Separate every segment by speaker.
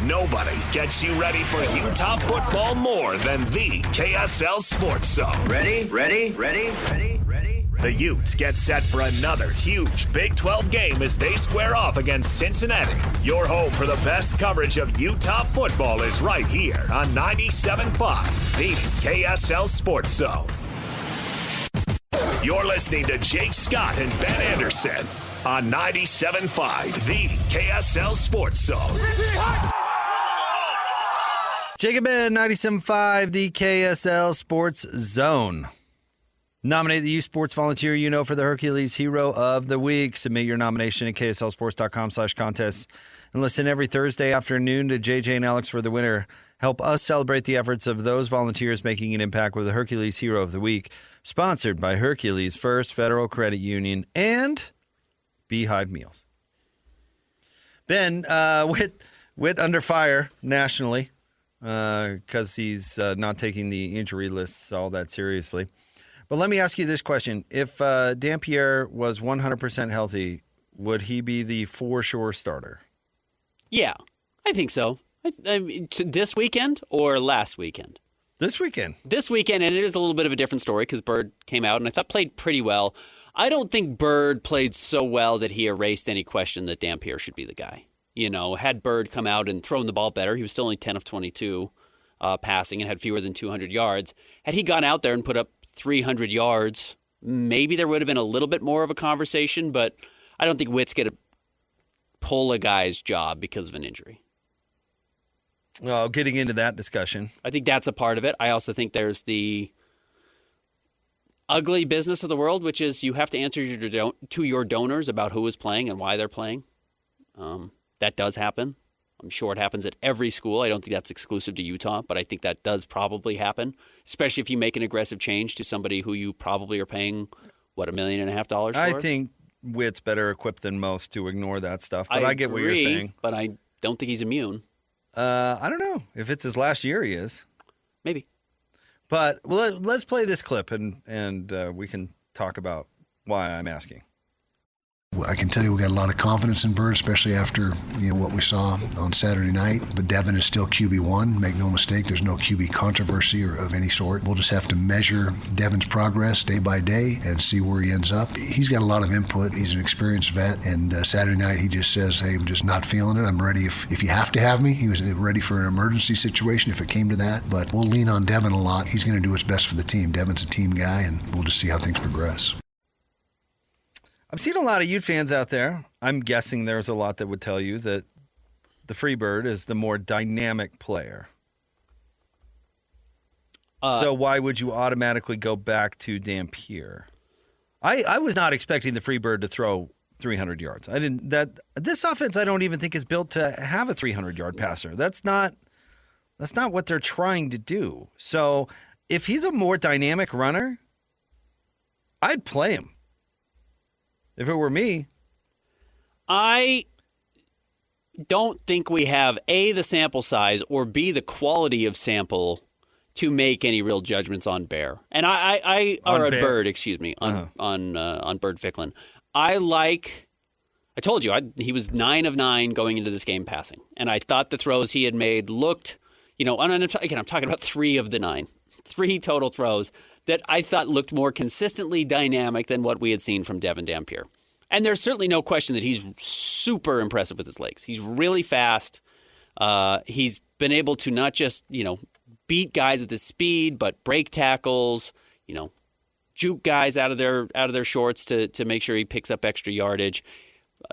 Speaker 1: Nobody gets you ready for Utah football more than the KSL Sports Zone.
Speaker 2: Ready?
Speaker 1: The Utes get set for another huge Big 12 game as they square off against Cincinnati. Your home for the best coverage of Utah football is right here on 97.5, the KSL Sports Zone. You're listening to Jake Scott and Ben Anderson on 97.5, the KSL Sports Zone.
Speaker 3: Jacob Ben, 97.5, the KSL Sports Zone. Nominate the U Sports volunteer you know for the Hercules Hero of the Week. Submit your nomination at kslsports.com/contest. And listen every Thursday afternoon to JJ and Alex for the winner. Help us celebrate the efforts of those volunteers making an impact with the Hercules Hero of the Week. Sponsored by Hercules First Federal Credit Union and Beehive Meals. Ben, Witt under fire nationally because he's not taking the injury lists all that seriously. But let me ask you this question. If Dampier was 100% healthy, would he be the for sure starter?
Speaker 4: Yeah, I think so. This weekend or last weekend?
Speaker 3: This weekend.
Speaker 4: This weekend, and it is a little bit of a different story because Byrd came out and I thought played pretty well. I don't think Byrd played so well that he erased any question that Dampier should be the guy. You know, had Byrd come out and thrown the ball better, he was still only 10 of 22 passing and had fewer than 200 yards. Had he gone out there and put up 300 yards, maybe there would have been a little bit more of a conversation, but I don't think Witt's going to pull a guy's job because of an injury.
Speaker 3: Well, getting into that discussion.
Speaker 4: I think that's a part of it. I also think there's the ugly business of the world, which is you have to answer to your donors about who is playing and why they're playing. That does happen. I'm sure it happens at every school. I don't think that's exclusive to Utah, but I think that does probably happen, especially if you make an aggressive change to somebody who you probably are paying, $1.5 million for?
Speaker 3: I think Witt's better equipped than most to ignore that stuff, but I get what you're saying.
Speaker 4: But I don't think he's immune.
Speaker 3: I don't know. If it's his last year, he is.
Speaker 4: Maybe.
Speaker 3: But let's play this clip, and we can talk about why I'm asking.
Speaker 5: I can tell you we got a lot of confidence in Byrd, especially after what we saw on Saturday night. But Devon is still QB1. Make no mistake, there's no QB controversy or of any sort. We'll just have to measure Devon's progress day by day and see where he ends up. He's got a lot of input. He's an experienced vet. And Saturday night he just says, hey, I'm just not feeling it. I'm ready if you have to have me. He was ready for an emergency situation if it came to that. But we'll lean on Devon a lot. He's going to do what's best for the team. Devon's a team guy, and we'll just see how things progress.
Speaker 3: I've seen a lot of Ute fans out there. I'm guessing there's a lot that would tell you that the Freebird is the more dynamic player. So why would you automatically go back to Dampier? I was not expecting the Freebird to throw 300 yards. This offense I don't even think is built to have a 300-yard passer. That's not what they're trying to do. So if he's a more dynamic runner, I'd play him. If it were me.
Speaker 4: I don't think we have, A, the sample size, or B, the quality of sample to make any real judgments on Byrd. And Byrd, excuse me, on Byrd Ficklin. I told you, he was 9 of 9 going into this game passing. And I thought the throws he had made looked, and again, I'm talking about 3 of the 9. 3 total throws that I thought looked more consistently dynamic than what we had seen from Devon Dampier. And there's certainly no question that he's super impressive with his legs. He's really fast. He's been able to not just, beat guys at the speed, but break tackles, juke guys out of their shorts to make sure he picks up extra yardage.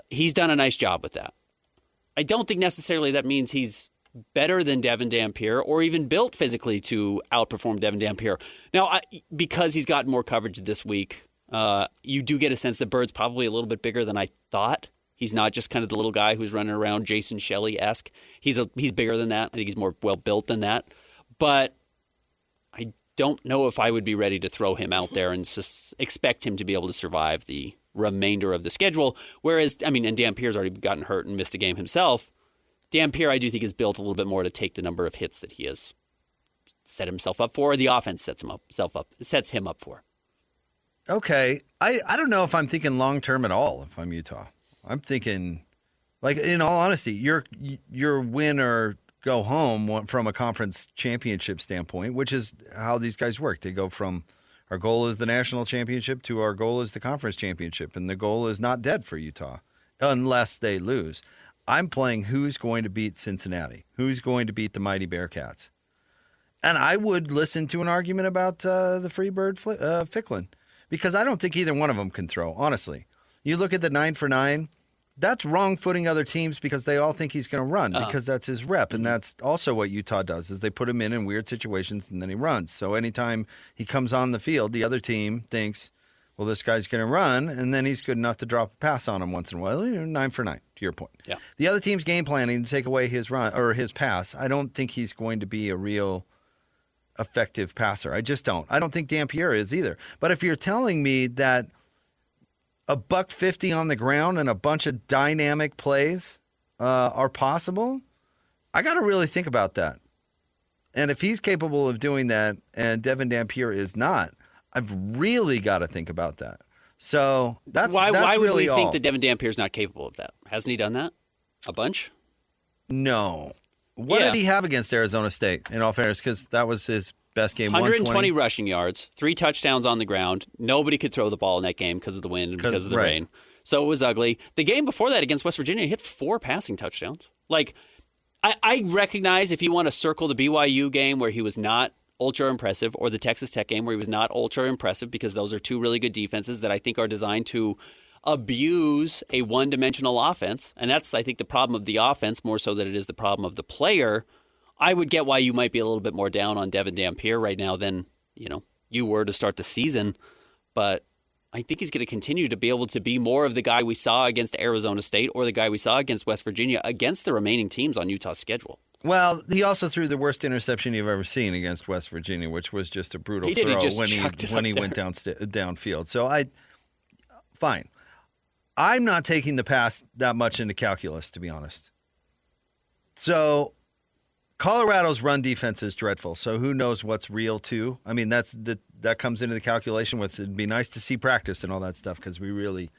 Speaker 4: He's done a nice job with that. I don't think necessarily that means he's better than Devon Dampier or even built physically to outperform Devon Dampier. Now, because he's gotten more coverage this week, you do get a sense that Byrd's probably a little bit bigger than I thought. He's not just kind of the little guy who's running around Jason Shelley-esque. He's bigger than that. I think he's more well-built than that. But I don't know if I would be ready to throw him out there and expect him to be able to survive the remainder of the schedule. Whereas, and Dampier's already gotten hurt and missed a game himself. Dampier, I do think, is built a little bit more to take the number of hits that he has set himself up for, or the offense sets him up for.
Speaker 3: Okay. I don't know if I'm thinking long-term at all if I'm Utah. I'm thinking, Like, in all honesty, your win or go home from a conference championship standpoint, which is how these guys work. They go from our goal is the national championship to our goal is the conference championship, and the goal is not dead for Utah unless they lose. I'm playing who's going to beat Cincinnati, who's going to beat the mighty Bearcats. And I would listen to an argument about the free Byrd Ficklin, because I don't think either one of them can throw, honestly. You look at the 9 for 9, that's wrong-footing other teams because they all think he's going to run because that's his rep. And that's also what Utah does, is they put him in weird situations and then he runs. So anytime he comes on the field, the other team thinks, well, this guy's going to run, and then he's good enough to drop a pass on him once in a while. 9 for 9, to your point.
Speaker 4: Yeah.
Speaker 3: The other team's game planning to take away his run or his pass, I don't think he's going to be a real effective passer. I just don't. I don't think Dampier is either. But if you're telling me that a $150 on the ground and a bunch of dynamic plays are possible, I got to really think about that. And if he's capable of doing that and Devon Dampier is not, I've really got to think about that. So that's
Speaker 4: why would
Speaker 3: really
Speaker 4: we
Speaker 3: all.
Speaker 4: think that Devon Dampier is not capable of that? Hasn't he done that a bunch?
Speaker 3: No. What did he have against Arizona State, in all fairness? Because that was his best game.
Speaker 4: 120 rushing yards, 3 touchdowns on the ground. Nobody could throw the ball in that game because of the wind and because of the rain. So it was ugly. The game before that against West Virginia, he hit 4 passing touchdowns. Like, I recognize if you want to circle the BYU game where he was not ultra impressive, or the Texas Tech game where he was not ultra impressive, because those are 2 really good defenses that I think are designed to abuse a one-dimensional offense. And that's, I think, the problem of the offense more so than it is the problem of the player. I would get why you might be a little bit more down on Devon Dampier right now than, you were to start the season. But I think he's going to continue to be able to be more of the guy we saw against Arizona State or the guy we saw against West Virginia against the remaining teams on Utah's schedule.
Speaker 3: Well, he also threw the worst interception you've ever seen against West Virginia, which was just a brutal throw when he went downfield. So fine. I'm not taking the pass that much into calculus, to be honest. So Colorado's run defense is dreadful. So who knows what's real too? I mean, that comes into the calculation with it'd be nice to see practice and all that stuff because we really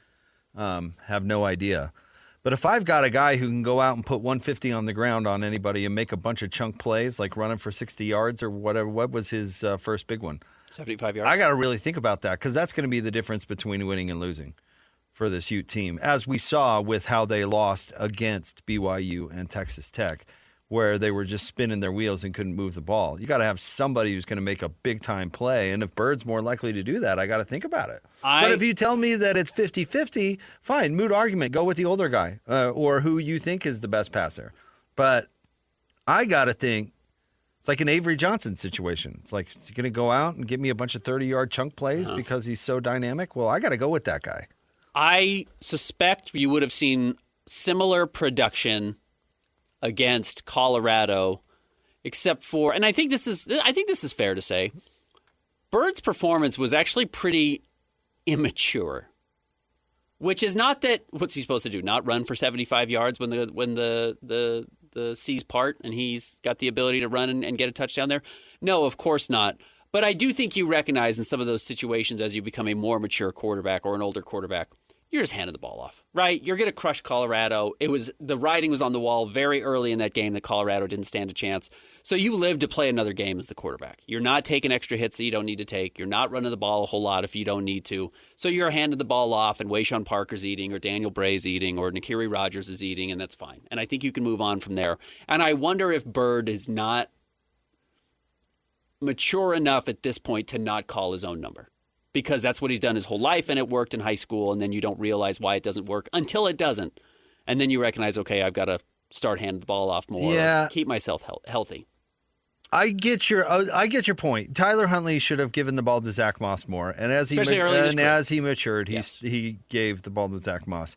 Speaker 3: have no idea. But if I've got a guy who can go out and put 150 on the ground on anybody and make a bunch of chunk plays, like running for 60 yards or whatever, what was his first big one?
Speaker 4: 75 yards.
Speaker 3: I got to really think about that because that's going to be the difference between winning and losing for this Ute team, as we saw with how they lost against BYU and Texas Tech, where they were just spinning their wheels and couldn't move the ball. You got to have somebody who's going to make a big-time play, and if Bird's more likely to do that, I got to think about it. But if you tell me that it's 50-50, fine, moot argument. Go with the older guy or who you think is the best passer. But I got to think it's like an Avery Johnson situation. It's like, is he going to go out and give me a bunch of 30-yard chunk plays because he's so dynamic? Well, I got to go with that guy.
Speaker 4: I suspect you would have seen similar production against Colorado, except for, and I think this is fair to say, Bird's performance was actually pretty immature. Which is not that what's he supposed to do? Not run for 75 yards when the seas part and he's got the ability to run and get a touchdown there? No, of course not. But I do think you recognize in some of those situations as you become a more mature quarterback or an older quarterback, you're just handing the ball off, right? You're going to crush Colorado. The writing was on the wall very early in that game that Colorado didn't stand a chance. So you live to play another game as the quarterback. You're not taking extra hits that you don't need to take. You're not running the ball a whole lot if you don't need to. So you're handing the ball off and Wayshawn Parker's eating or Daniel Bray's eating or Nakiri Rogers is eating, and that's fine. And I think you can move on from there. And I wonder if Byrd is not mature enough at this point to not call his own number. Because that's what he's done his whole life, and it worked in high school, and then you don't realize why it doesn't work until it doesn't. And then you recognize, okay, I've got to start handing the ball off more, keep myself healthy.
Speaker 3: I get your point. Tyler Huntley should have given the ball to Zach Moss more, and as he matured, he gave the ball to Zach Moss.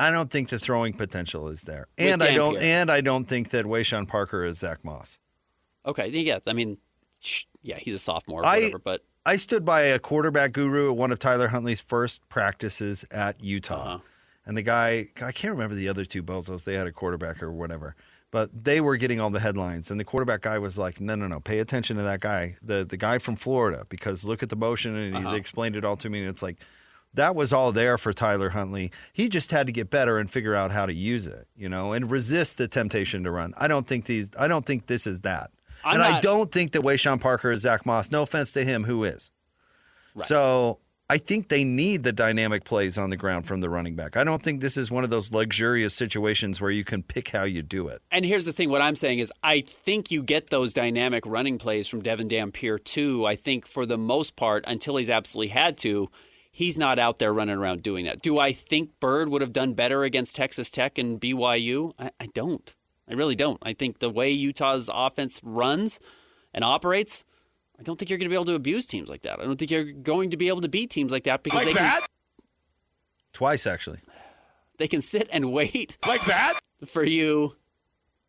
Speaker 3: I don't think the throwing potential is there, and I don't think that Wayshawn Parker is Zach Moss.
Speaker 4: Okay, yeah, I mean, he's a sophomore, or whatever, but.
Speaker 3: I stood by a quarterback guru at one of Tyler Huntley's first practices at Utah. And the guy, I can't remember the other two bozos. They had a quarterback or whatever. But they were getting all the headlines. And the quarterback guy was like, no, pay attention to that guy, the guy from Florida, because look at the motion. And he explained it all to me. And it's like, That was all there for Tyler Huntley. He just had to get better and figure out how to use it, and resist the temptation to run. I don't think this is that. I don't think that Wayshawn Parker is Zach Moss. No offense to him, who is. Right. So I think they need the dynamic plays on the ground from the running back. I don't think this is one of those luxurious situations where you can pick how you do it.
Speaker 4: And here's the thing. What I'm saying is I think you get those dynamic running plays from Devon Dampier too. I think for the most part, until he's absolutely had to, he's not out there running around doing that. Do I think Byrd would have done better against Texas Tech and BYU? I don't. I really don't. I think the way Utah's offense runs and operates, I don't think you're going to be able to abuse teams like that. I don't think you're going to be able to beat teams like that because
Speaker 3: twice, actually.
Speaker 4: They can sit and wait for you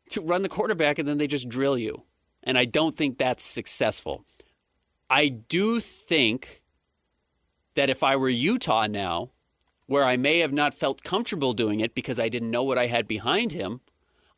Speaker 4: to run the quarterback, and then they just drill you. And I don't think that's successful. I do think that if I were Utah now, where I may have not felt comfortable doing it because I didn't know what I had behind him,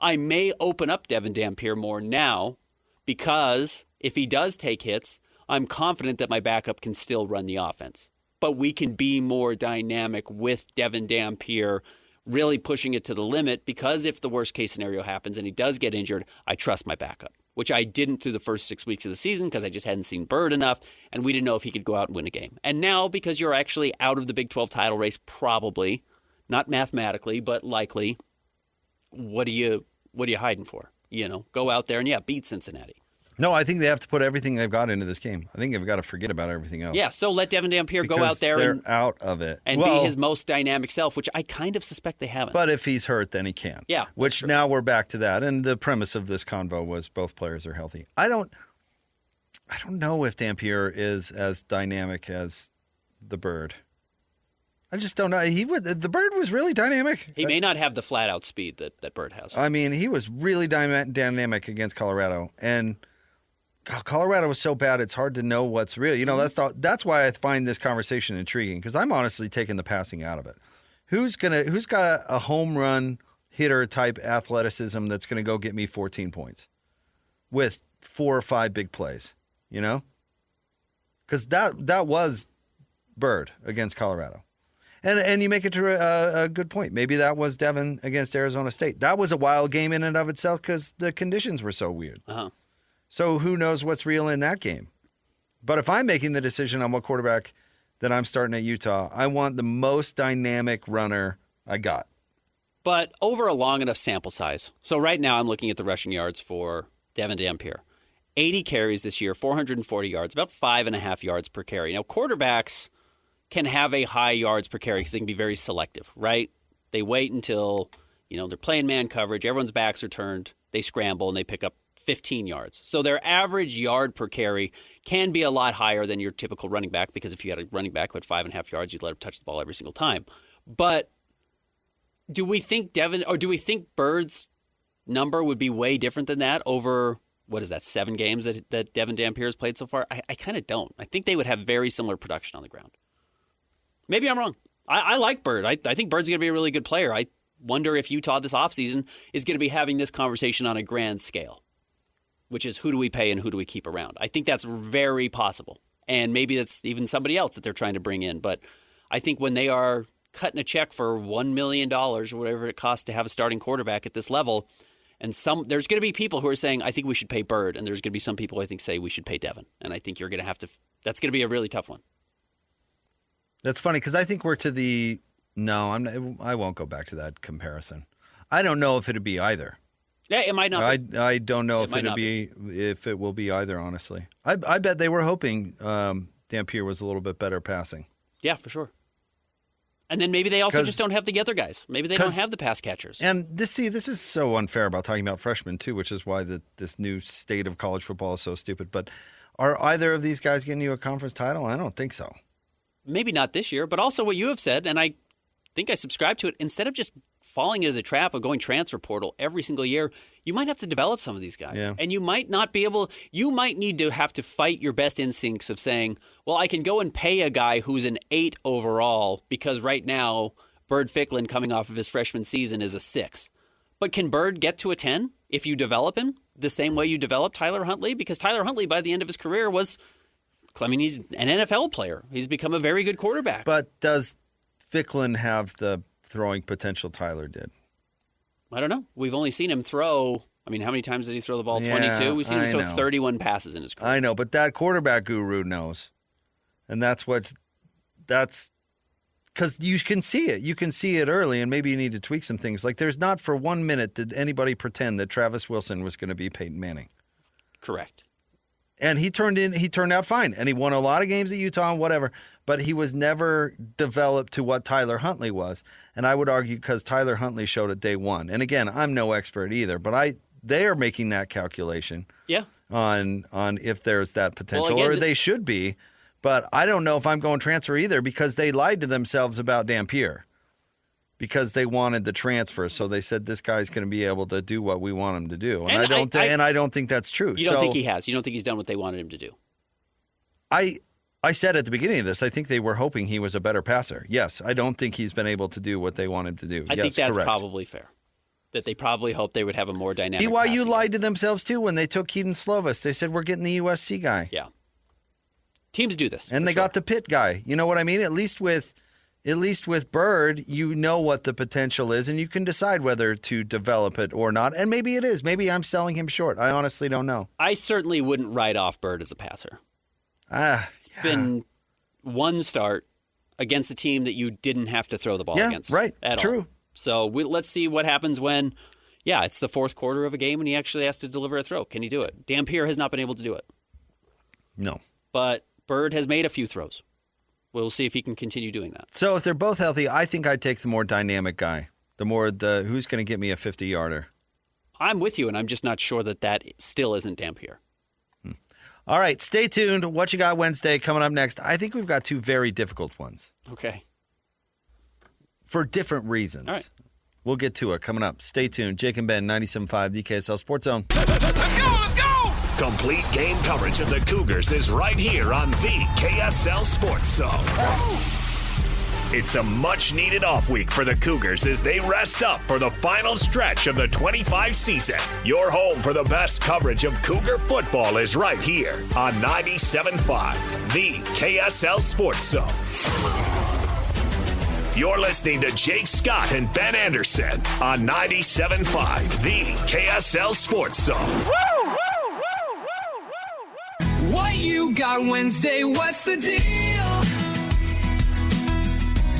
Speaker 4: I may open up Devon Dampier more now because if he does take hits, I'm confident that my backup can still run the offense. But we can be more dynamic with Devon Dampier really pushing it to the limit because if the worst case scenario happens and he does get injured, I trust my backup, which I didn't through the first 6 weeks of the season because I just hadn't seen Byrd enough and we didn't know if he could go out and win a game. And now because you're actually out of the Big 12 title race, probably, not mathematically, but likely, what are you hiding for? Go out there and beat Cincinnati.
Speaker 3: No, I think they have to put everything they've got into this game. I think they've got to forget about everything else.
Speaker 4: Yeah, so let Devon Dampier go out there
Speaker 3: they're out of it
Speaker 4: and be his most dynamic self, which I kind of suspect they haven't.
Speaker 3: But if he's hurt, then he can.
Speaker 4: Yeah,
Speaker 3: which now we're back to that. And the premise of this convo was both players are healthy. I don't know if Dampier is as dynamic as the Byrd. I just don't know. The Byrd was really dynamic.
Speaker 4: He may not have the flat-out speed that Byrd has.
Speaker 3: I mean, he was really dynamic against Colorado, and Colorado was so bad it's hard to know what's real. That's why I find this conversation intriguing because I'm honestly taking the passing out of it. Who's got a home run hitter type athleticism that's gonna go get me 14 points with 4 or 5 big plays? Because that was Byrd against Colorado. And you make it to a good point. Maybe that was Devon against Arizona State. That was a wild game in and of itself because the conditions were so weird.
Speaker 4: Uh-huh.
Speaker 3: So who knows what's real in that game? But if I'm making the decision on what quarterback that I'm starting at Utah, I want the most dynamic runner I got.
Speaker 4: But over a long enough sample size. So right now I'm looking at the rushing yards for Devon Dampier. 80 carries this year, 440 yards, about 5.5 yards per carry. Now quarterbacks can have a high yards per carry because they can be very selective, right? They wait until, they're playing man coverage, everyone's backs are turned, they scramble, and they pick up 15 yards. So their average yard per carry can be a lot higher than your typical running back because if you had a running back who had 5.5 yards, you'd let him touch the ball every single time. But do we think Byrd's number would be way different than that over, 7 games that Devon Dampier has played so far? I kind of don't. I think they would have very similar production on the ground. Maybe I'm wrong. I like Byrd. I think Byrd's going to be a really good player. I wonder if Utah this offseason is going to be having this conversation on a grand scale, which is who do we pay and who do we keep around? I think that's very possible. And maybe that's even somebody else that they're trying to bring in. But I think when they are cutting a check for $1 million or whatever it costs to have a starting quarterback at this level, and there's going to be people who are saying, I think we should pay Byrd, and there's going to be some people who I think say we should pay Devon. And I think you're going to have to – that's going to be a really tough one.
Speaker 3: That's funny because I think we're to the – no, I won't go back to that comparison. I don't know if it'd be either.
Speaker 4: Yeah, it might not be.
Speaker 3: I don't know if it will be either, honestly. I bet they were hoping Dampier was a little bit better passing.
Speaker 4: Yeah, for sure. And then maybe they also just don't have the other guys. Maybe they don't have the pass catchers.
Speaker 3: And this is so unfair about talking about freshmen, too, which is why this new state of college football is so stupid. But are either of these guys getting you a conference title? I don't think so.
Speaker 4: Maybe not this year, but also what you have said, and I think I subscribe to it, instead of just falling into the trap of going transfer portal every single year, you might have to develop some of these guys.
Speaker 3: Yeah.
Speaker 4: And you might not be able, you might need to have to fight your best instincts of saying, well, I can go and pay a guy who's an 8 overall because right now Byrd Ficklin coming off of his freshman season is a 6. But can Byrd get to a 10 if you develop him the same way you developed Tyler Huntley? Because Tyler Huntley by the end of his career was I mean, he's an NFL player. He's become a very good quarterback.
Speaker 3: But does Ficklin have the throwing potential Tyler did?
Speaker 4: I don't know. We've only seen him throw. I mean, how many times did he throw the ball?
Speaker 3: Yeah,
Speaker 4: 22? We've seen him throw
Speaker 3: I know.
Speaker 4: 31 passes in his career.
Speaker 3: I know, but that quarterback guru knows. And that's because you can see it. You can see it early, and maybe you need to tweak some things. Like, there's not for 1 minute did anybody pretend that Travis Wilson was going to be Peyton Manning.
Speaker 4: Correct.
Speaker 3: And he turned out fine, and he won a lot of games at Utah and whatever, but he was never developed to what Tyler Huntley was. And I would argue because Tyler Huntley showed it day one. And again, I'm no expert either, but they are making that calculation on if there's that potential,
Speaker 4: Well, again,
Speaker 3: or they should be. But I don't know if I'm going transfer either because they lied to themselves about Dampier because they wanted the transfer. So they said this guy's going to be able to do what we want him to do. And I don't think that's true.
Speaker 4: You don't think he has? You don't think he's done what they wanted him to do?
Speaker 3: I said at the beginning of this, I think they were hoping he was a better passer. Yes, I don't think he's been able to do what they want him to do.
Speaker 4: I think that's
Speaker 3: correct.
Speaker 4: probably fair. That they probably hoped they would have a more dynamic
Speaker 3: BYU
Speaker 4: passing
Speaker 3: lied
Speaker 4: game.
Speaker 3: to themselves too when they took Keaton Slovis. They said we're getting the USC guy.
Speaker 4: Yeah. Teams do this.
Speaker 3: And they got the Pitt guy. You know what I mean? At least with Byrd, you know what the potential is, and you can decide whether to develop it or not. And maybe it is. Maybe I'm selling him short. I honestly don't know.
Speaker 4: I certainly wouldn't write off Byrd as a passer. It's been one start against a team that you didn't have to throw the ball against.
Speaker 3: Right.
Speaker 4: At
Speaker 3: True.
Speaker 4: all. So let's see what happens when, it's the fourth quarter of a game and he actually has to deliver a throw. Can he do it? Dampier has not been able to do it.
Speaker 3: No.
Speaker 4: But Byrd has made a few throws. We'll see if he can continue doing that.
Speaker 3: So if they're both healthy, I think I'd take the more dynamic guy. Who's going to get me a 50-yarder.
Speaker 4: I'm with you, and I'm just not sure that still isn't Dampier.
Speaker 3: All right, stay tuned. What you got Wednesday coming up next? I think we've got two very difficult ones.
Speaker 4: Okay.
Speaker 3: For different reasons.
Speaker 4: All right.
Speaker 3: We'll get to it coming up. Stay tuned. Jake and Ben, 97.5, the KSL Sports Zone.
Speaker 1: Let's go! Complete game coverage of the Cougars is right here on the KSL Sports Zone. It's a much-needed off week for the Cougars as they rest up for the final stretch of the 25 season. Your home for the best coverage of Cougar football is right here on 97.5, the KSL Sports Zone. You're listening to Jake Scott and Ben Anderson on 97.5, the KSL Sports Zone.
Speaker 2: What you got Wednesday? What's the deal?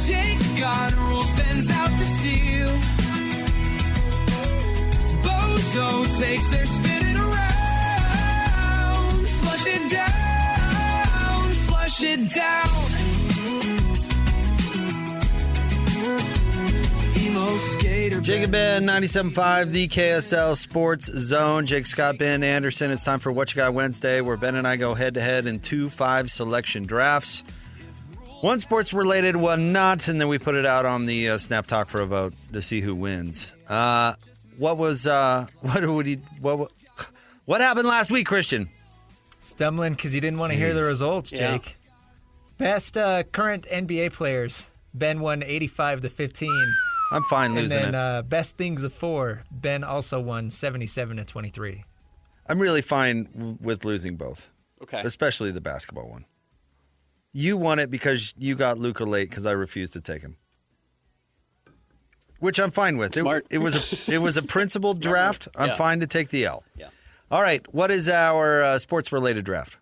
Speaker 2: Jake's got rules, Ben's out to steal. Bozo takes their spinning around. Flush it down, flush it down. Emo skater.
Speaker 3: Jake and Ben, 97.5, the KSL Sports Zone. Jake Scott, Ben Anderson. It's time for What You Got Wednesday, where Ben and I go head-to-head in 2 5-selection drafts. One sports-related, one not, and then we put it out on the Snap Talk for a vote to see who wins. What happened last week, Christian?
Speaker 6: Stumbling because you didn't want to hear the results, Jake. Best current NBA players. Ben won 85-15.
Speaker 3: I'm fine losing
Speaker 6: and then,
Speaker 3: it.
Speaker 6: best things of 4. Ben also won 77-23.
Speaker 3: I'm really fine with losing both.
Speaker 4: Okay.
Speaker 3: Especially the basketball one. You won it because you got Luka late because I refused to take him. Which I'm fine with.
Speaker 4: Smart.
Speaker 3: It was a principled draft. I'm fine to take the L.
Speaker 4: Yeah.
Speaker 3: All right. What is our sports-related draft?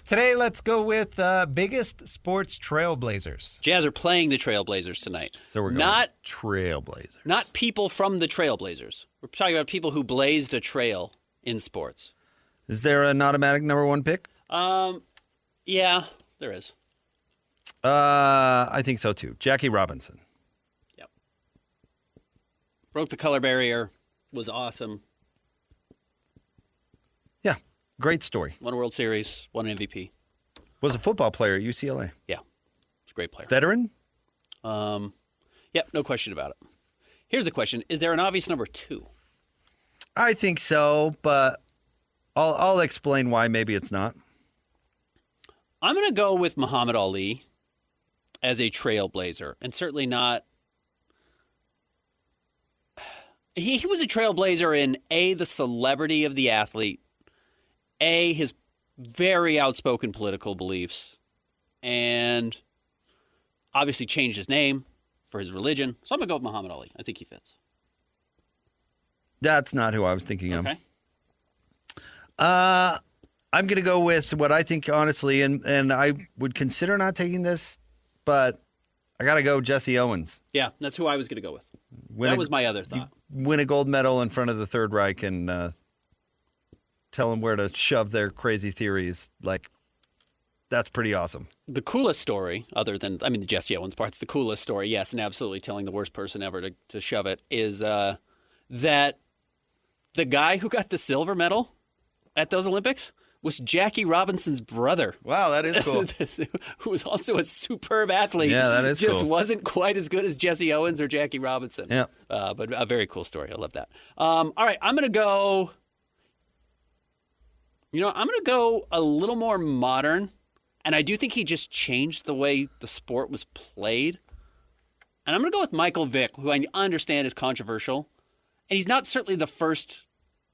Speaker 6: Today, let's go with biggest sports trailblazers.
Speaker 4: Jazz are playing the Trailblazers tonight.
Speaker 3: So we're going
Speaker 4: not
Speaker 3: Trailblazers.
Speaker 4: Not people from the Trailblazers. We're talking about people who blazed a trail in sports.
Speaker 3: Is there an automatic number 1 pick?
Speaker 4: Yeah, there is.
Speaker 3: I think so too. Jackie Robinson.
Speaker 4: Yep. Broke the color barrier. Was awesome.
Speaker 3: Yeah, great story.
Speaker 4: Won a World Series. Won an MVP.
Speaker 3: Was a football player at UCLA.
Speaker 4: Yeah, he's a great player.
Speaker 3: Veteran?
Speaker 4: Yep, no question about it. Here's the question: is there an obvious number 2?
Speaker 3: I think so, but I'll explain why maybe it's not.
Speaker 4: I'm going to go with Muhammad Ali as a trailblazer, and certainly not. He was a trailblazer in A, the celebrity of the athlete, A, his very outspoken political beliefs, and obviously changed his name for his religion. So I'm going to go with Muhammad Ali. I think he fits.
Speaker 3: That's not who I was thinking of.
Speaker 4: Okay.
Speaker 3: I'm going to go with what I think, honestly, and I would consider not taking this, but I got to go Jesse Owens.
Speaker 4: Yeah, that's who I was going to go with. That was my other thought.
Speaker 3: Win a gold medal in front of the Third Reich and tell them where to shove their crazy theories. Like, that's pretty awesome.
Speaker 4: The coolest story, other than, the Jesse Owens part's the coolest story, yes, and absolutely telling the worst person ever to shove it, is that the guy who got the silver medal at those Olympics was Jackie Robinson's brother.
Speaker 3: Wow, that is cool.
Speaker 4: Who was also a superb athlete.
Speaker 3: Yeah, that is
Speaker 4: Just
Speaker 3: cool.
Speaker 4: wasn't quite as good as Jesse Owens or Jackie Robinson.
Speaker 3: Yeah.
Speaker 4: But a very cool story. I love that. All right, I'm going to go... I'm going to go a little more modern, and I do think he just changed the way the sport was played. And I'm going to go with Michael Vick, who I understand is controversial. And he's not certainly the first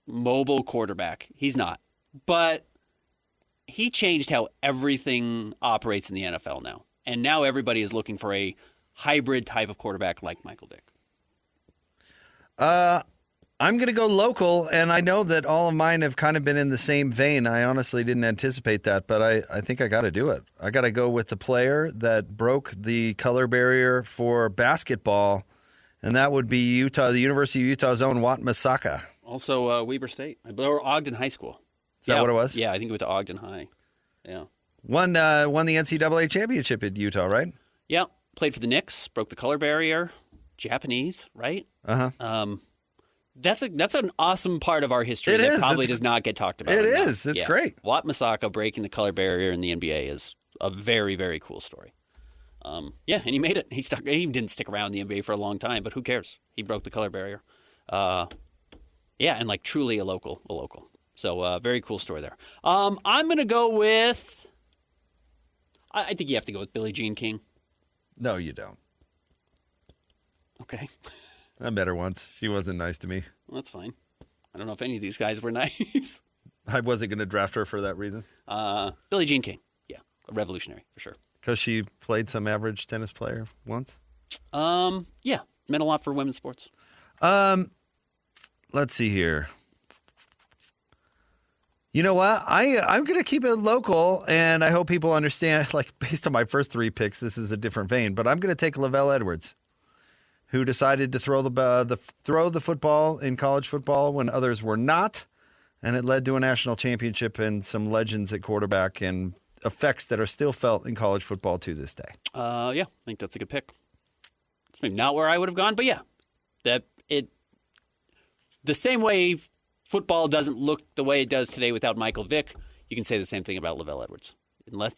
Speaker 4: mobile quarterback. He's not. But he changed how everything operates in the NFL now. And now everybody is looking for a hybrid type of quarterback like Michael Vick.
Speaker 3: I'm going to go local, and I know that all of mine have kind of been in the same vein. I honestly didn't anticipate that, but I think I got to do it. I got to go with the player that broke the color barrier for basketball, and that would be the University of Utah's own Wat Masaka.
Speaker 4: Also Weber State, or Ogden High School.
Speaker 3: Is that what it was?
Speaker 4: Yeah, I think it went to Ogden High. Yeah.
Speaker 3: Won the NCAA championship at Utah, right?
Speaker 4: Yeah. Played for the Knicks, broke the color barrier. Japanese, right?
Speaker 3: Uh-huh.
Speaker 4: That's an awesome part of our history
Speaker 3: It
Speaker 4: that
Speaker 3: is.
Speaker 4: probably does not get talked about.
Speaker 3: It
Speaker 4: enough.
Speaker 3: is. It's great.
Speaker 4: Wat Masaka breaking the color barrier in the NBA is a very, very cool story. And he made it. He didn't stick around in the NBA for a long time, but who cares? He broke the color barrier. And truly a local. So very cool story there. I'm going to go with, I think you have to go with Billie Jean King.
Speaker 3: No, you don't.
Speaker 4: Okay.
Speaker 3: I met her once. She wasn't nice to me.
Speaker 4: Well, that's fine. I don't know if any of these guys were nice.
Speaker 3: I wasn't going to draft her for that reason.
Speaker 4: Billie Jean King. Yeah, a revolutionary for sure.
Speaker 3: Because she played some average tennis player once?
Speaker 4: Yeah, meant a lot for women's sports.
Speaker 3: Let's see here. You know what? I'm going to keep it local, and I hope people understand, based on my first three picks, this is a different vein, but I'm going to take Lavelle Edwards, who decided to throw the football in college football when others were not, and it led to a national championship and some legends at quarterback and effects that are still felt in college football to this day.
Speaker 4: I think that's a good pick. It's maybe not where I would have gone, but yeah, the same way football doesn't look the way it does today without Michael Vick, you can say the same thing about Lavelle Edwards.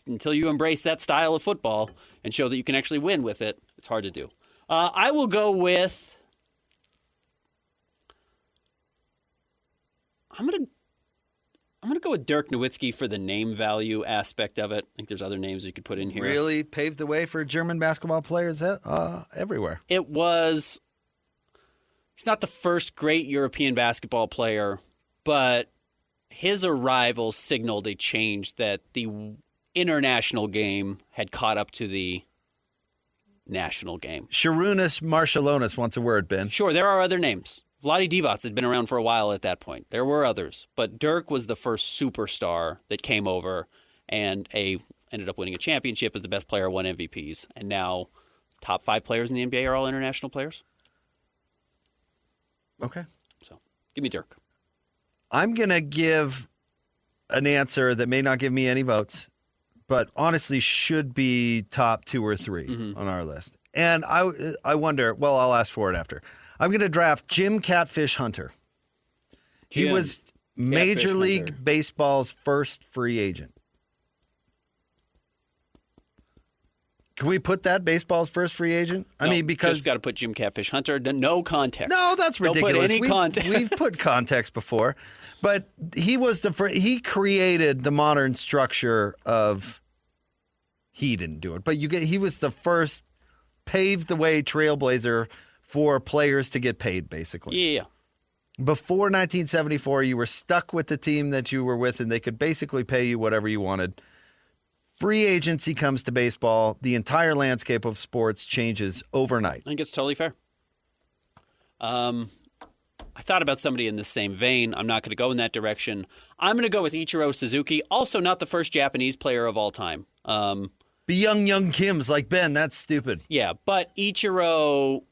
Speaker 4: Until you embrace that style of football and show that you can actually win with it, it's hard to do. I will go with. I'm gonna go with Dirk Nowitzki for the name value aspect of it. I think there's other names you could put in here.
Speaker 3: Really paved the way for German basketball players everywhere.
Speaker 4: It was. He's not the first great European basketball player, but his arrival signaled a change that the international game had caught up to the national game.
Speaker 3: Sharunas Marshallonis wants a word, Ben.
Speaker 4: Sure, there are other names. Vlade Divac had been around for a while at that point. There were others, but Dirk was the first superstar that came over and ended up winning a championship as the best player, won MVPs, and now top 5 players in the NBA are all international players.
Speaker 3: Okay.
Speaker 4: So, give me Dirk.
Speaker 3: I'm going to give an answer that may not give me any votes, but honestly should be top 2 or 3 on our list. And I wonder, well, I'll ask for it after. I'm going to draft Jim Catfish Hunter. He was Major League Baseball's first free agent. Can we put that baseball's first free agent? Because
Speaker 4: just got to put Jim Catfish Hunter. No context.
Speaker 3: No, that's ridiculous.
Speaker 4: Don't put any context.
Speaker 3: We've put context before, but he was he created the modern structure of. He didn't do it, but he was the first, paved the way trailblazer for players to get paid, basically.
Speaker 4: Yeah.
Speaker 3: Before 1974, you were stuck with the team that you were with, and they could basically pay you whatever you wanted. Free agency comes to baseball. The entire landscape of sports changes overnight.
Speaker 4: I think it's totally fair. I thought about somebody in the same vein. I'm not going to go in that direction. I'm going to go with Ichiro Suzuki, also not the first Japanese player of all time.
Speaker 3: Be young Kims like Ben. That's stupid.
Speaker 4: Yeah, but Ichiro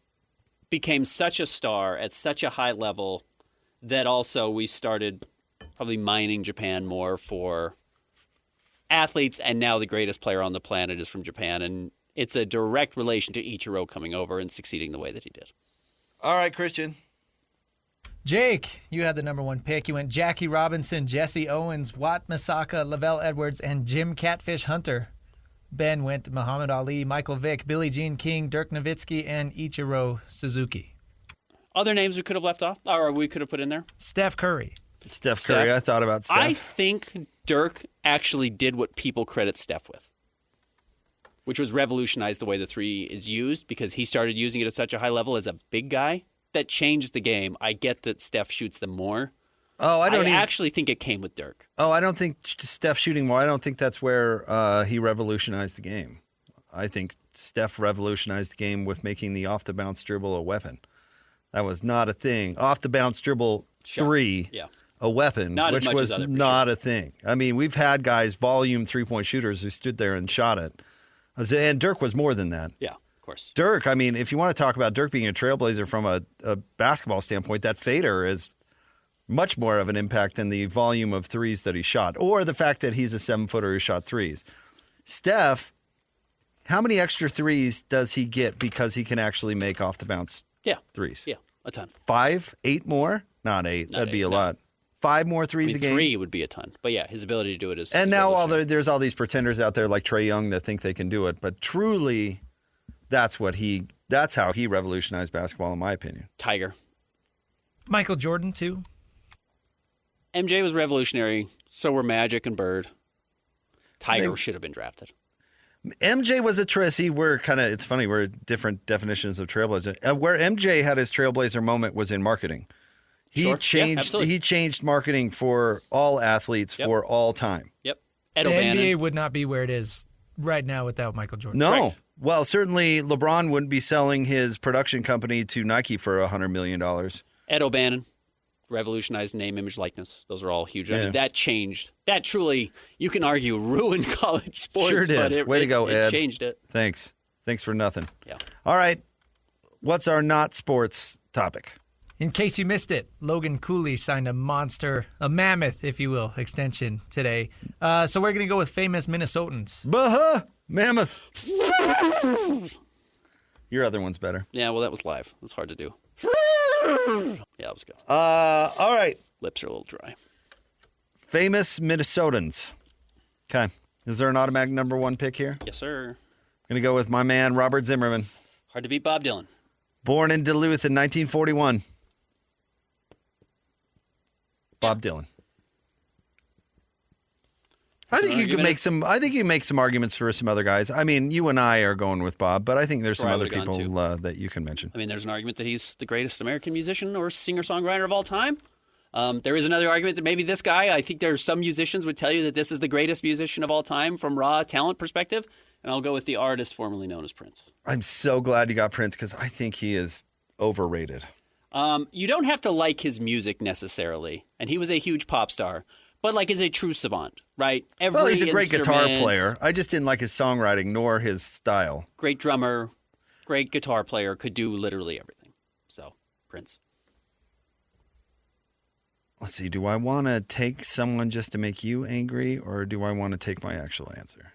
Speaker 4: became such a star at such a high level that also we started probably mining Japan more for athletes, and now the greatest player on the planet is from Japan, and it's a direct relation to Ichiro coming over and succeeding the way that he did.
Speaker 3: All right, Christian.
Speaker 6: Jake, you had the number one pick. You went Jackie Robinson, Jesse Owens, Watt Misaka, Lavelle Edwards, and Jim Catfish Hunter. Ben went Muhammad Ali, Michael Vick, Billie Jean King, Dirk Nowitzki, and Ichiro Suzuki.
Speaker 4: Other names we could have left off, or we could have put in there?
Speaker 6: Steph Curry.
Speaker 3: Steph Curry. I thought about Steph.
Speaker 4: I think Dirk actually did what people credit Steph with, which was revolutionize the way the three is used, because he started using it at such a high level as a big guy. That changed the game. I get that Steph shoots them more.
Speaker 3: Oh, I
Speaker 4: actually think it came with Dirk.
Speaker 3: Oh, I don't think Steph shooting more. I don't think that's where he revolutionized the game. I think Steph revolutionized the game with making the off-the-bounce dribble a weapon. That was not a thing. Off-the-bounce dribble three, a weapon, which was not a thing. I mean, we've had guys, volume three-point shooters, who stood there and shot it. And Dirk was more than that.
Speaker 4: Yeah, of course.
Speaker 3: Dirk, I mean, if you want to talk about Dirk being a trailblazer from a basketball standpoint, that fader is much more of an impact than the volume of threes that he shot, or the fact that he's a 7-footer who shot threes. Steph, how many extra threes does he get because he can actually make off-the-bounce threes?
Speaker 4: Yeah, a ton.
Speaker 3: 5, 8 more? Not 8. That'd be a lot. 5 more threes a game?
Speaker 4: 3 would be a ton. But yeah, his ability to do it is.
Speaker 3: And now there's all these pretenders out there like Trae Young that think they can do it. But truly, that's how he revolutionized basketball, in my opinion.
Speaker 4: Tiger.
Speaker 6: Michael Jordan, too.
Speaker 4: MJ was revolutionary. So were Magic and Bird. Tiger should have been drafted.
Speaker 3: MJ was a it's funny, we're different definitions of trailblazer. Where MJ had his trailblazer moment was in marketing. He changed marketing for all athletes for all time.
Speaker 4: Yep.
Speaker 6: The NBA would not be where it is right now without Michael Jordan.
Speaker 3: No.
Speaker 4: Correct.
Speaker 3: Well, certainly LeBron wouldn't be selling his production company to Nike for $100 million.
Speaker 4: Ed O'Bannon revolutionized name, image, likeness. Those are all huge. I mean, that changed. That truly, you can argue, ruined college sports.
Speaker 3: Sure did.
Speaker 4: But
Speaker 3: Way to go, Ed.
Speaker 4: It changed it.
Speaker 3: Thanks for nothing.
Speaker 4: Yeah.
Speaker 3: All right. What's our not sports topic?
Speaker 6: In case you missed it, Logan Cooley signed a mammoth, if you will, extension today. So we're going to go with famous Minnesotans.
Speaker 3: Mammoth. Your other one's better.
Speaker 4: Yeah, well, that was live. It was hard to do. Yeah, that was good.
Speaker 3: All right.
Speaker 4: Lips are a little dry.
Speaker 3: Famous Minnesotans. Okay. Is there an automatic number one pick here?
Speaker 4: Yes, sir.
Speaker 3: I'm going to go with my man, Robert Zimmerman.
Speaker 4: Hard to beat Bob Dylan.
Speaker 3: Born in Duluth in 1941. Bob Dylan. I think you could make some. I think you make some arguments for some other guys. I mean, you and I are going with Bob, but I think there's some other people that you can mention.
Speaker 4: I mean, there's an argument that he's the greatest American musician or singer-songwriter of all time. There is another argument that maybe this guy. I think there's some musicians would tell you that this is the greatest musician of all time from raw talent perspective, and I'll go with the artist formerly known as Prince.
Speaker 3: I'm so glad you got Prince because I think he is overrated.
Speaker 4: You don't have to like his music necessarily, and he was a huge pop star. But like is a true savant, right?
Speaker 3: He's a great guitar player. I just didn't like his songwriting nor his style.
Speaker 4: Great drummer, great guitar player, could do literally everything. So, Prince.
Speaker 3: Let's see. Do I want to take someone just to make you angry, or do I want to take my actual answer?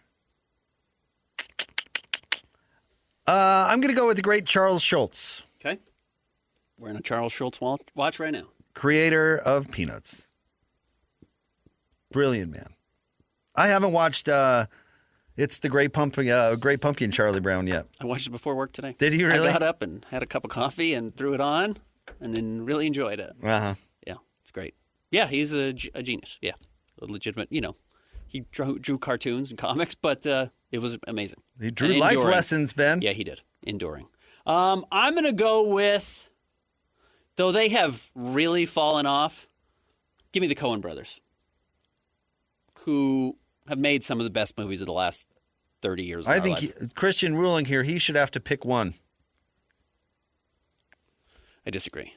Speaker 3: I'm going to go with the great Charles Schultz.
Speaker 4: Okay. We're in a Charles Schultz watch right now.
Speaker 3: Creator of Peanuts. Brilliant man. I haven't watched It's the Great Pumpkin Charlie Brown yet.
Speaker 4: I watched it before work today.
Speaker 3: Did you really?
Speaker 4: I got up and had a cup of coffee and threw it on and then really enjoyed it.
Speaker 3: Uh-huh.
Speaker 4: Yeah, it's great. Yeah, he's a genius. Yeah, a legitimate, he drew cartoons and comics, but it was amazing.
Speaker 3: He drew life lessons, Ben.
Speaker 4: Yeah, he did. Enduring. I'm going to go with Though they have really fallen off, give me the Coen brothers, who have made some of the best movies of the last 30 years.
Speaker 3: I think Christian ruling here, he should have to pick one.
Speaker 4: I disagree.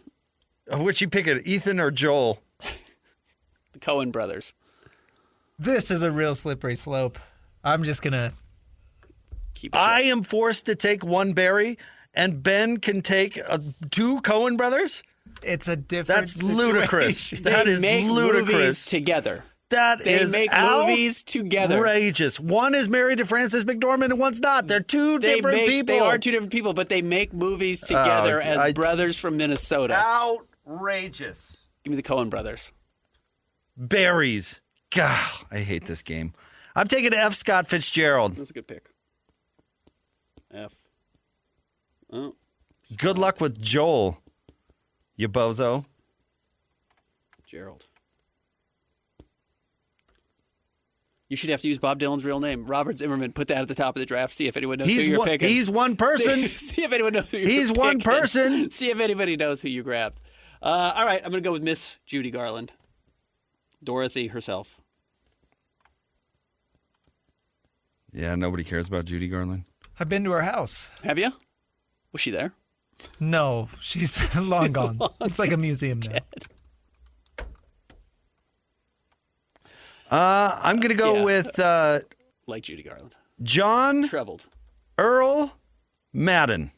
Speaker 3: Of which you pick it, Ethan or Joel?
Speaker 4: The Coen brothers.
Speaker 6: This is a real slippery slope. I'm just going to...
Speaker 3: I am forced to take one Barry, and Ben can take two Coen brothers?
Speaker 6: It's a different
Speaker 3: That's ludicrous.
Speaker 6: situation.
Speaker 3: That is
Speaker 4: make
Speaker 3: ludicrous.
Speaker 4: Movies together.
Speaker 3: They
Speaker 4: make movies together.
Speaker 3: Outrageous. One is married to Frances McDormand and one's not. They're two different people.
Speaker 4: They are two different people, but they make movies together as brothers from Minnesota.
Speaker 3: Outrageous.
Speaker 4: Give me the Coen brothers.
Speaker 3: Berries. God, I hate this game. I'm taking F. Scott Fitzgerald.
Speaker 4: That's a good pick. F. Oh.
Speaker 3: Good luck with Joel, you bozo.
Speaker 4: Gerald. You should have to use Bob Dylan's real name. Robert Zimmerman. Put that at the top of the draft. See if anyone knows who you're picking.
Speaker 3: He's one person.
Speaker 4: See if anyone knows who you're picking.
Speaker 3: He's one person.
Speaker 4: See if anybody knows who you grabbed. All right, I'm going to go with Miss Judy Garland. Dorothy herself.
Speaker 3: Yeah, nobody cares about Judy Garland.
Speaker 6: I've been to her house.
Speaker 4: Have you? Was she there?
Speaker 6: No, she's long gone. It's like a museum now.
Speaker 3: I'm going to go with
Speaker 4: Like Judy Garland.
Speaker 3: John
Speaker 4: Trebled.
Speaker 3: Earl Madden.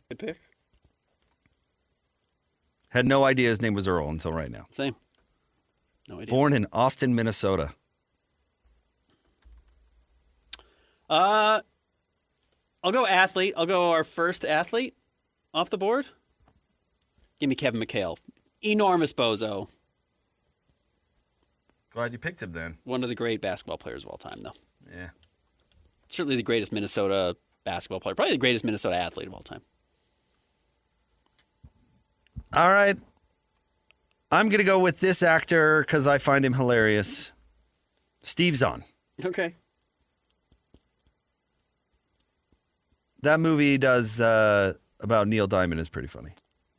Speaker 4: Good pick.
Speaker 3: Had no idea his name was Earl until right now.
Speaker 4: Same. No idea.
Speaker 3: Born in Austin, Minnesota.
Speaker 4: I'll go athlete. I'll go our first athlete off the board. Give me Kevin McHale. Enormous bozo.
Speaker 3: Glad you picked him then.
Speaker 4: One of the great basketball players of all time, though.
Speaker 3: Yeah.
Speaker 4: Certainly the greatest Minnesota basketball player. Probably the greatest Minnesota athlete of all time.
Speaker 3: All right. I'm going to go with this actor because I find him hilarious. Steve Zahn.
Speaker 4: Okay.
Speaker 3: That movie he does about Neil Diamond is pretty funny.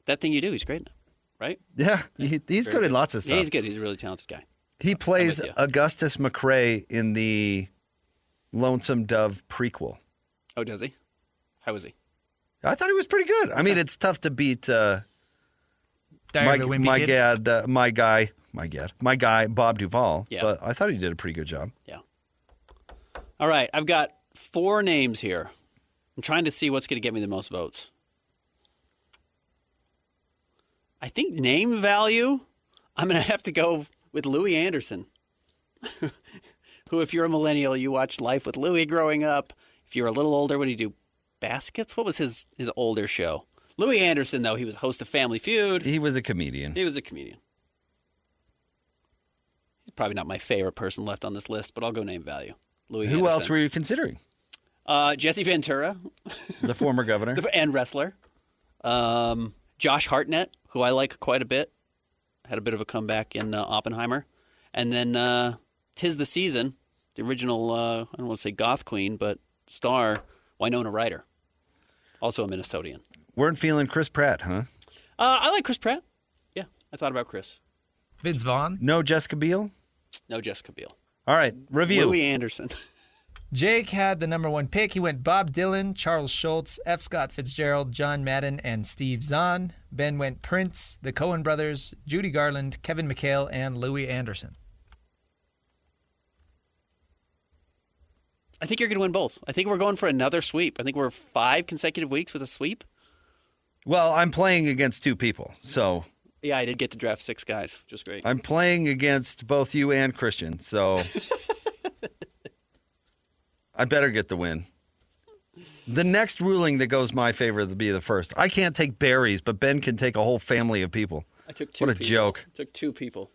Speaker 4: That Thing You Do, he's great in it, right?
Speaker 3: Yeah, he's good at lots of stuff.
Speaker 4: Yeah, he's good. He's a really talented guy.
Speaker 3: He plays
Speaker 4: with you.
Speaker 3: Augustus McRae in the Lonesome Dove prequel.
Speaker 4: Oh, does he? How is he?
Speaker 3: I thought he was pretty good. I mean, it's tough to beat
Speaker 6: Diary of a Wimpy Kid.
Speaker 3: my guy, Bob Duvall.
Speaker 4: Yeah.
Speaker 3: But I thought he did a pretty good job.
Speaker 4: Yeah. All right, I've got 4 names here. I'm trying to see what's going to get me the most votes. I think name value, I'm going to have to go with Louis Anderson, who, if you're a millennial, you watched Life with Louis growing up. If you're a little older, what did he do? Baskets? What was his older show? Louis Anderson, though, he was host of Family Feud.
Speaker 3: He was a comedian.
Speaker 4: He was a comedian. He's probably not my favorite person left on this list, but I'll go name value. Louis
Speaker 3: Who
Speaker 4: Anderson.
Speaker 3: else were you considering?
Speaker 4: Jesse Ventura.
Speaker 3: The former governor.
Speaker 4: And wrestler. Josh Hartnett, who I like quite a bit. Had a bit of a comeback in Oppenheimer. And then 'Tis the Season, the original, I don't want to say goth queen, but star, Winona Ryder. Also a Minnesotan.
Speaker 3: Weren't feeling Chris Pratt, huh?
Speaker 4: I like Chris Pratt. Yeah, I thought about Chris.
Speaker 6: Vince Vaughn.
Speaker 3: No Jessica Biel?
Speaker 4: No Jessica Biel.
Speaker 3: All right, review.
Speaker 4: Louis Anderson.
Speaker 6: Jake had the number 1 pick. He went Bob Dylan, Charles Schultz, F. Scott Fitzgerald, John Madden, and Steve Zahn. Ben went Prince, the Coen brothers, Judy Garland, Kevin McHale, and Louis Anderson.
Speaker 4: I think you're going to win both. I think we're going for another sweep. I think we're 5 consecutive weeks with a sweep.
Speaker 3: Well, I'm playing against 2 people, so...
Speaker 4: Yeah, I did get to draft 6 guys, which is great.
Speaker 3: I'm playing against both you and Christian, so... I better get the win. The next ruling that goes my favor will be the first. I can't take berries, but Ben can take a whole family of people.
Speaker 4: I took 2
Speaker 3: What a
Speaker 4: people.
Speaker 3: joke.
Speaker 4: I took 2 people,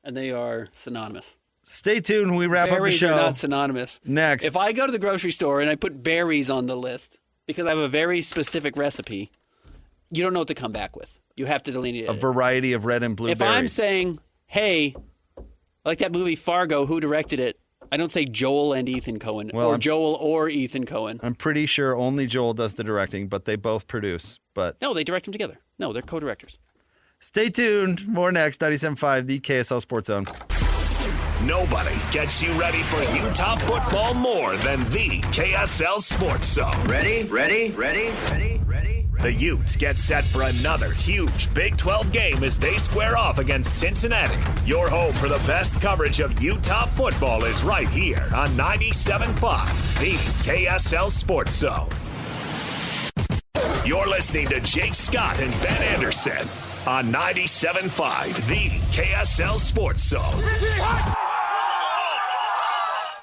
Speaker 4: and they are synonymous.
Speaker 3: Stay tuned when we wrap up the
Speaker 4: Berries
Speaker 3: show.
Speaker 4: are not synonymous.
Speaker 3: Next.
Speaker 4: If I go to the grocery store and I put berries on the list because I have a very specific recipe, you don't know what to come back with. You have to delineate
Speaker 3: A
Speaker 4: it.
Speaker 3: variety of red and blue
Speaker 4: If
Speaker 3: berries.
Speaker 4: I'm saying, hey, like that movie Fargo, who directed it? I don't say Joel and Ethan Coen,
Speaker 3: Well,
Speaker 4: or
Speaker 3: I'm-
Speaker 4: Joel or Ethan Coen.
Speaker 3: I'm pretty sure only Joel does the directing, but they both produce. But
Speaker 4: No, they direct them together. No, they're co-directors.
Speaker 3: Stay tuned. More next. 97.5, the KSL Sports Zone.
Speaker 1: Nobody gets you ready for Utah football more than the KSL Sports Zone.
Speaker 7: Ready?
Speaker 1: The Utes get set for another huge Big 12 game as they square off against Cincinnati. Your home for the best coverage of Utah football is right here on 97.5, the KSL Sports Zone. You're listening to Jake Scott and Ben Anderson on 97.5, the KSL Sports Zone.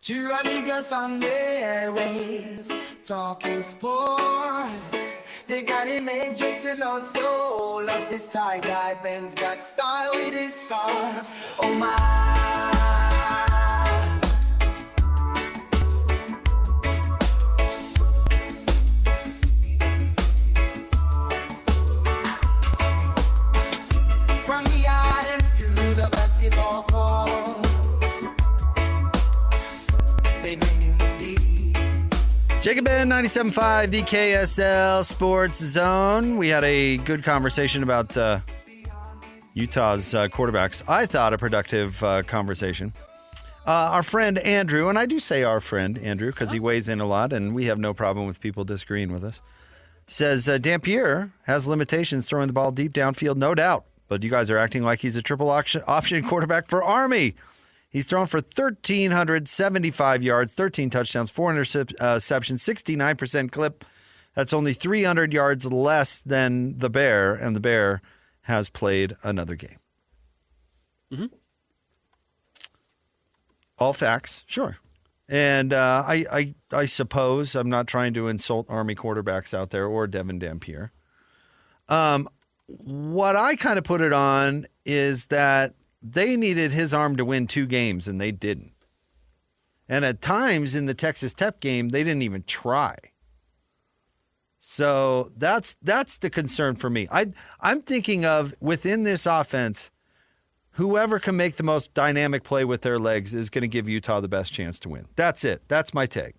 Speaker 2: Two amigos on the airwaves, talking sports. They got him and Jason on soul. Loves his tie-dye, Ben's got style with his scarves. Oh my. From the islands to the basketball courts, they bring the
Speaker 3: Jacob Ben, 97.5, the KSL Sports Zone. We had a good conversation about Utah's quarterbacks. I thought a productive conversation. Our friend Andrew, and I do say our friend Andrew because he weighs in a lot and we have no problem with people disagreeing with us, says Dampier has limitations throwing the ball deep downfield, no doubt. But you guys are acting like he's a triple option quarterback for Army. He's thrown for 1,375 yards, 13 touchdowns, 4 interceptions, 69% clip. That's only 300 yards less than the Bear, and the Bear has played another game. Mm-hmm. All facts, sure. And I suppose I'm not trying to insult Army quarterbacks out there or Devon Dampier. What I kind of put it on is that they needed his arm to win 2 games, and they didn't. And at times in the Texas Tech game, they didn't even try. So that's the concern for me. I'm thinking of, within this offense, whoever can make the most dynamic play with their legs is going to give Utah the best chance to win. That's it. That's my take.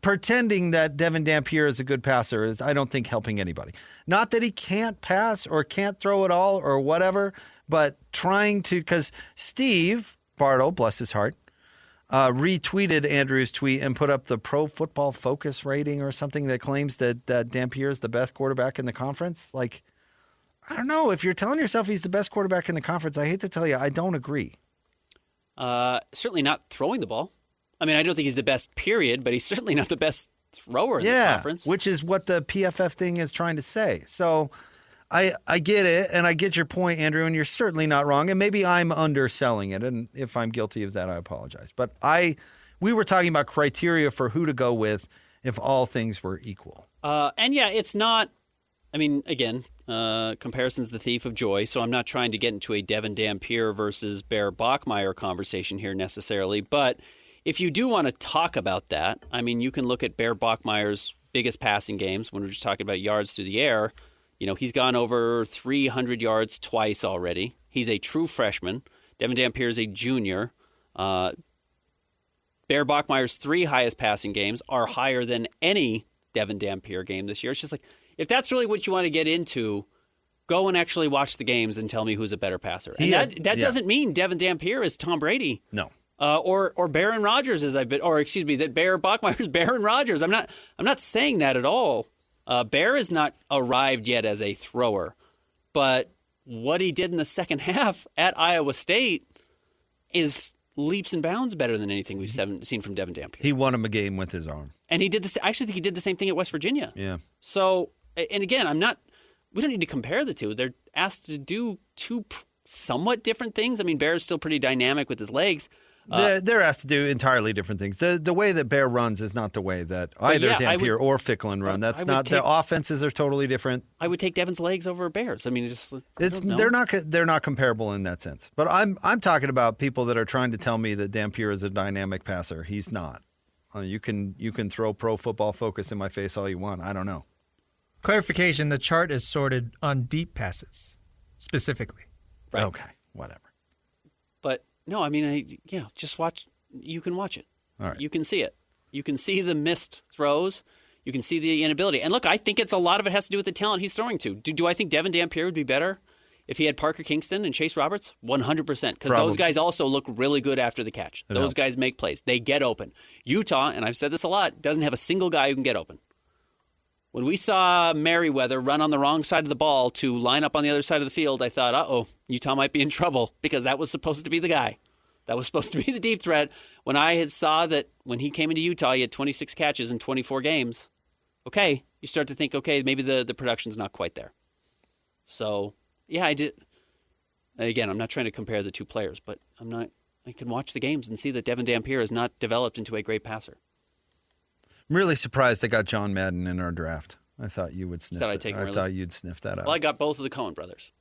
Speaker 3: Pretending that Devon Dampier is a good passer is, I don't think, helping anybody. Not that he can't pass or can't throw it all or whatever, but trying to, because Steve Bartle, bless his heart, retweeted Andrew's tweet and put up the Pro Football Focus rating or something that claims that Dampier is the best quarterback in the conference. Like, I don't know. If you're telling yourself he's the best quarterback in the conference, I hate to tell you, I don't agree.
Speaker 4: Certainly not throwing the ball. I mean, I don't think he's the best, period, but he's certainly not the best thrower in the conference.
Speaker 3: Which is what the PFF thing is trying to say. So I get it, and I get your point, Andrew, and you're certainly not wrong. And maybe I'm underselling it, and if I'm guilty of that, I apologize. But we were talking about criteria for who to go with if all things were equal.
Speaker 4: It's not, I mean, again, comparison's the thief of joy, so I'm not trying to get into a Devon Dampier versus Bear Bachmeier conversation here necessarily, but if you do want to talk about that, I mean, you can look at Bear Bachmeier's biggest passing games when we're just talking about yards through the air. You know, he's gone over 300 yards twice already. He's a true freshman. Devon Dampier is a junior. Bear Bachmeier's 3 highest passing games are higher than any Devon Dampier game this year. It's just like, if that's really what you want to get into, go and actually watch the games and tell me who's a better passer. And that doesn't mean Devon Dampier is Tom Brady.
Speaker 3: No.
Speaker 4: Or Baron Rodgers, that Bear Bachmeier's Baron Rodgers. I'm not saying that at all. Bear has not arrived yet as a thrower, but what he did in the second half at Iowa State is leaps and bounds better than anything we've seen from Devon Dampier.
Speaker 3: He won him a game with his arm,
Speaker 4: and he did this. I actually think he did the same thing at West Virginia.
Speaker 3: Yeah.
Speaker 4: So, and again, we don't need to compare the two. They're asked to do 2 somewhat different things. I mean, Bear is still pretty dynamic with his legs.
Speaker 3: They're asked to do entirely different things. The way that Bear runs is not the way that either Dampier or Ficklin run. That's not. Their offenses are totally different.
Speaker 4: I would take Devon's legs over Bear's. I mean,
Speaker 3: they're not comparable in that sense. But I'm talking about people that are trying to tell me that Dampier is a dynamic passer. He's not. You can throw Pro Football Focus in my face all you want. I don't know.
Speaker 6: Clarification: the chart is sorted on deep passes specifically.
Speaker 4: Right.
Speaker 3: Okay. Whatever.
Speaker 4: But. No, I mean, just watch. You can watch it.
Speaker 3: All right.
Speaker 4: You can see it. You can see the missed throws. You can see the inability. And look, I think a lot of it has to do with the talent he's throwing to. Do I think Devon Dampier would be better if he had Parker Kingston and Chase Roberts? 100%. Because those guys also look really good after the catch. Those guys make plays. They get open. Utah, and I've said this a lot, doesn't have a single guy who can get open. When we saw Merriweather run on the wrong side of the ball to line up on the other side of the field, I thought, Utah might be in trouble because that was supposed to be the guy. That was supposed to be the deep threat. When I had saw that when he came into Utah, he had 26 catches in 24 games. Okay, you start to think, okay, maybe the production's not quite there. So, yeah, I did. Again, I'm not trying to compare the two players, but I can watch the games and see that Devon Dampier has not developed into a great passer.
Speaker 3: I'm really surprised I got John Madden in our draft. I thought you would sniff that. I thought you'd sniff that out.
Speaker 4: Well, I got both of the Cohen brothers.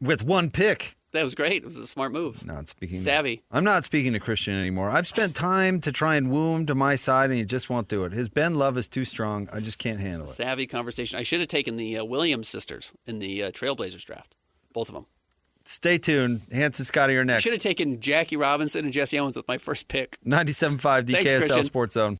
Speaker 3: With one pick.
Speaker 4: That was great. It was a smart move. Savvy.
Speaker 3: I'm not speaking to Christian anymore. I've spent time to try and woo him to my side, and he just won't do it. His Ben love is too strong. I just can't handle it.
Speaker 4: Savvy conversation. I should have taken the Williams sisters in the Trailblazers draft. Both of them.
Speaker 3: Stay tuned. Hanson Scotty are next.
Speaker 4: I should have taken Jackie Robinson and Jesse Owens with my first pick.
Speaker 3: 97.5 DKSL Sports Zone.